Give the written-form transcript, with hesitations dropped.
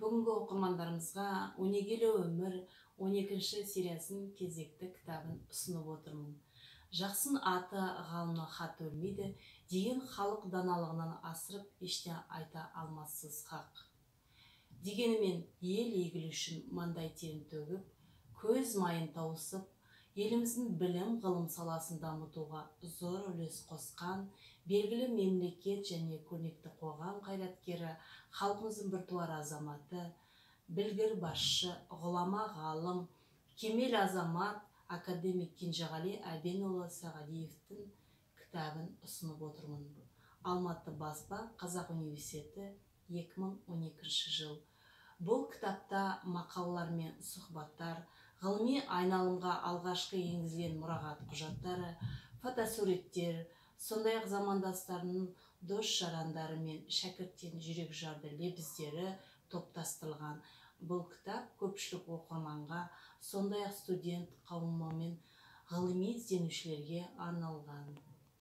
Бүгінгі оқырмандарымызға «Өнегелі өмір» 12-ші сериясының кезекті кітабын ұсынып отырмын. Жақсын аты ғалымның хаты өлмейді деген халық даналығынан асырып еште айта алмассыз хақ. Дегенімен ел игілігі үшін маңдай терін төгіп, көз майын тауысып, еліміздің білім ғылым саласын дамытуға зор үлес қосқан белгілі мемлекет және көрнекті қоғам қайраткері, халқымыздың біртуар азаматы, білгір басшы, ғұлама ғалым, кемел азамат академик Кенжеғали Әбенұлы Сағадиевтің кітабын ұсынып отырмын. Алматы баспа, Қазақ университеті, 2012 жыл. Бұл кітапта мақалалар мен сұхбаттар, ғылыми айналымға алғашқы енгізілген мұрағат құжаттары, фотосуреттер, сондай-ақ замандастарының дос-жарандары мен шәкірттен жүрек жарды лебіздері топтастырылған. Бұл кітап көпшілік оқырманға, сондай-ақ студент қауымы мен ғылыми ізденушілерге арналған.